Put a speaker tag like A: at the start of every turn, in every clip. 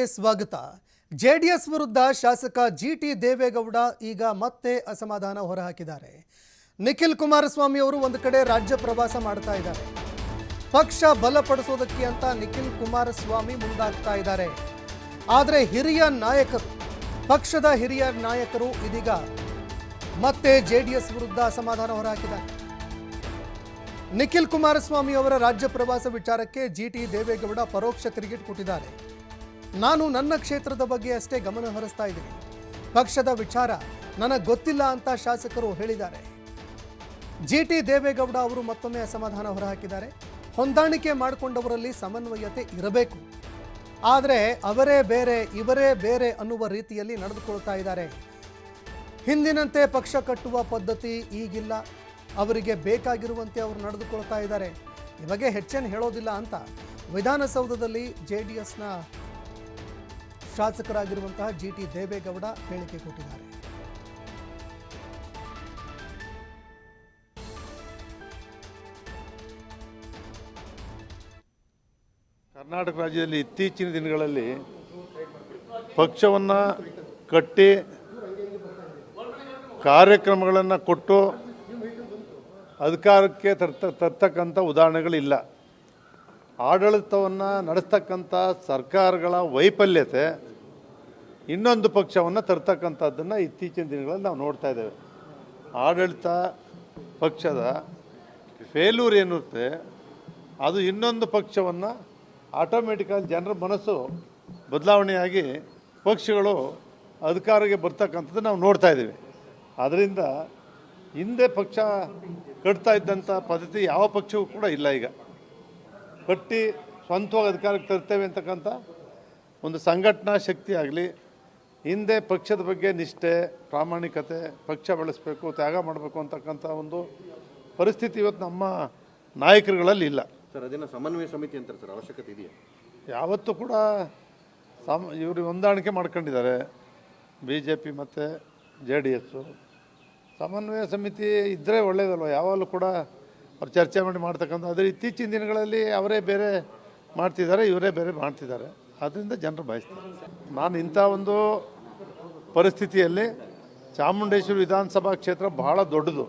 A: ಸ್ವಾಗತ. ಜೆಡಿಎಸ್ ವಿರುದ್ಧ ಶಾಸಕ ಜಿಟಿ ದೇವೇಗೌಡ ಈಗ ಮತ್ತೆ ಅಸಮಾಧಾನ ಹೊರಹಾಕಿದ್ದಾರೆ. ನಿಖಿಲ್ ಕುಮಾರಸ್ವಾಮಿ ಅವರು ಒಂದು ಕಡೆ ರಾಜ್ಯ ಪ್ರವಾಸ ಮಾಡ್ತಾ ಇದ್ದಾರೆ. ಪಕ್ಷ ಬಲಪಡಿಸೋದಕ್ಕೆ ಅಂತ ನಿಖಿಲ್ ಕುಮಾರಸ್ವಾಮಿ ಮುಂದಾಗ್ತಾ ಇದ್ದಾರೆ. ಆದರೆ ಪಕ್ಷದ ಹಿರಿಯ ನಾಯಕರು ಇದೀಗ ಮತ್ತೆ ಜೆಡಿಎಸ್ ವಿರುದ್ಧ ಅಸಮಾಧಾನ ಹೊರಹಾಕಿದ್ದಾರೆ. ನಿಖಿಲ್ ಕುಮಾರಸ್ವಾಮಿ ಅವರ ರಾಜ್ಯ ಪ್ರವಾಸ ವಿಚಾರಕ್ಕೆ ಜಿಟಿ ದೇವೇಗೌಡ ಪರೋಕ್ಷ ತಿರುಗೇಟು ಕೊಟ್ಟಿದ್ದಾರೆ. ನಾನು ನನ್ನ ಕ್ಷೇತ್ರದ ಬಗ್ಗೆ ಅಷ್ಟೇ ಗಮನ ಹರಿಸ್ತಾ ಇದ್ದೀನಿ, ಪಕ್ಷದ ವಿಚಾರ ನನಗೆ ಗೊತ್ತಿಲ್ಲ ಅಂತ ಶಾಸಕರು ಹೇಳಿದ್ದಾರೆ. ಜಿಟಿ ದೇವೇಗೌಡ ಅವರು ಮತ್ತೊಮ್ಮೆ ಅಸಮಾಧಾನ ಹೊರಹಾಕಿದ್ದಾರೆ. ಹೊಂದಾಣಿಕೆ ಮಾಡಿಕೊಂಡವರಲ್ಲಿ ಸಮನ್ವಯತೆ ಇರಬೇಕು, ಆದರೆ ಅವರೇ ಬೇರೆ ಇವರೇ ಬೇರೆ ಅನ್ನುವ ರೀತಿಯಲ್ಲಿ ನಡೆದುಕೊಳ್ತಾ ಇದ್ದಾರೆ. ಹಿಂದಿನಂತೆ ಪಕ್ಷ ಕಟ್ಟುವ ಪದ್ಧತಿ ಈಗಿಲ್ಲ, ಅವರಿಗೆ ಬೇಕಾಗಿರುವಂತೆ ಅವರು ನಡೆದುಕೊಳ್ತಾ ಇದ್ದಾರೆ. ಈ ಬಗ್ಗೆ ಹೆಚ್ಚೇನು ಹೇಳೋದಿಲ್ಲ ಅಂತ ವಿಧಾನಸೌಧದಲ್ಲಿ ಜೆಡಿಎಸ್ನ ಶಾಸಕರಾಗಿರುವಂತಹ ಜಿಟಿ ದೇವೇಗೌಡ ಹೇಳಿಕೆ ಕೊಟ್ಟಿದ್ದಾರೆ.
B: ಕರ್ನಾಟಕ ರಾಜ್ಯದಲ್ಲಿ ಇತ್ತೀಚಿನ ದಿನಗಳಲ್ಲಿ ಪಕ್ಷವನ್ನು ಕಟ್ಟಿ ಕಾರ್ಯಕ್ರಮಗಳನ್ನು ಕೊಟ್ಟು ಅಧಿಕಾರಕ್ಕೆ ತರ್ತಕ್ಕಂಥ ಉದಾಹರಣೆಗಳಿಲ್ಲ. ಆಡಳಿತವನ್ನು ನಡೆಸ್ತಕ್ಕಂಥ ಸರ್ಕಾರಗಳ ವೈಫಲ್ಯತೆ ಇನ್ನೊಂದು ಪಕ್ಷವನ್ನು ತರ್ತಕ್ಕಂಥದ್ದನ್ನು ಇತ್ತೀಚಿನ ದಿನಗಳಲ್ಲಿ ನಾವು ನೋಡ್ತಾ ಇದ್ದೇವೆ. ಆಡಳಿತ ಪಕ್ಷದ ಫೇಲ್ಯೂರ್ ಏನಿರುತ್ತೆ ಅದು ಇನ್ನೊಂದು ಪಕ್ಷವನ್ನು ಆಟೋಮೆಟಿಕಲಿ ಜನರ ಮನಸ್ಸು ಬದಲಾವಣೆಯಾಗಿ ಪಕ್ಷಗಳು ಅಧಿಕಾರಕ್ಕೆ ಬರ್ತಕ್ಕಂಥದ್ದು ನಾವು ನೋಡ್ತಾ ಇದ್ದೀವಿ. ಅದರಿಂದ ಹಿಂದೆ ಪಕ್ಷ ಕಟ್ತಾ ಇದ್ದಂಥ ಪದ್ಧತಿ ಯಾವ ಪಕ್ಷವೂ ಕೂಡ ಇಲ್ಲ. ಈಗ ಕಟ್ಟಿ ಸ್ವಂತವಾಗಿ ಅಧಿಕಾರಕ್ಕೆ ತರ್ತೇವೆ ಅಂತಕ್ಕಂಥ ಒಂದು ಸಂಘಟನಾ ಶಕ್ತಿ ಆಗಲಿ, ಹಿಂದೆ ಪಕ್ಷದ ಬಗ್ಗೆ ನಿಷ್ಠೆ, ಪ್ರಾಮಾಣಿಕತೆ, ಪಕ್ಷ ಬೆಳೆಸಬೇಕು, ತ್ಯಾಗ ಮಾಡಬೇಕು ಅಂತಕ್ಕಂಥ ಒಂದು ಪರಿಸ್ಥಿತಿ ಇವತ್ತು ನಮ್ಮ ನಾಯಕರುಗಳಲ್ಲಿ ಇಲ್ಲ.
C: ಸರ್, ಅದನ್ನು ಸಮನ್ವಯ ಸಮಿತಿ ಅಂತಾರೆ ಸರ್, ಅವಶ್ಯಕತೆ ಇದೆಯಾ?
B: ಯಾವತ್ತೂ ಕೂಡ ಇವರು ಹೊಂದಾಣಿಕೆ ಮಾಡ್ಕೊಂಡಿದ್ದಾರೆ BJP ಮತ್ತು JDS. ಸಮನ್ವಯ ಸಮಿತಿ ಇದ್ದರೆ ಒಳ್ಳೆಯದಲ್ವ, ಯಾವಾಗಲೂ ಕೂಡ ಅವ್ರು ಚರ್ಚೆ ಮಾಡ್ತಕ್ಕಂಥ. ಆದರೆ ಇತ್ತೀಚಿನ ದಿನಗಳಲ್ಲಿ ಅವರೇ ಬೇರೆ ಮಾಡ್ತಿದ್ದಾರೆ, ಇವರೇ ಬೇರೆ ಮಾಡ್ತಿದ್ದಾರೆ. ಅದರಿಂದ ಜನರು ಬಯಸ್ತಾರೆ. ನಾನು ಇಂಥ ಒಂದು ಪರಿಸ್ಥಿತಿಯಲ್ಲಿ ಚಾಮುಂಡೇಶ್ವರಿ ವಿಧಾನಸಭಾ ಕ್ಷೇತ್ರ ಬಹಳ ದೊಡ್ಡದು.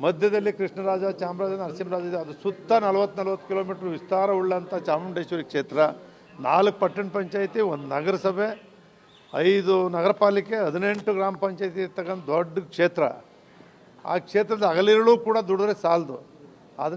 B: ಮಧ್ಯದಲ್ಲಿ ಕೃಷ್ಣರಾಜ, ಚಾಮರಾಜ, ನರಸಿಂಹರಾಜ ಇದೆ. ಅದು ಸುತ್ತ 40 ಕಿಲೋಮೀಟ್ರ್ ವಿಸ್ತಾರ ಉಳ್ಳಂಥ ಚಾಮುಂಡೇಶ್ವರಿ ಕ್ಷೇತ್ರ, 4 ಪಟ್ಟಣ ಪಂಚಾಯಿತಿ, 1 ನಗರಸಭೆ, 5 ನಗರ ಪಾಲಿಕೆ, 18 ಗ್ರಾಮ ಪಂಚಾಯಿತಿ ಇರ್ತಕ್ಕಂಥ ದೊಡ್ಡ ಕ್ಷೇತ್ರ. ಆ ಕ್ಷೇತ್ರದ ಹಗಲಿರುಳು ಕೂಡ ದುಡಿದ್ರೆ ಸಾಲದು. ಅದರಿಂದ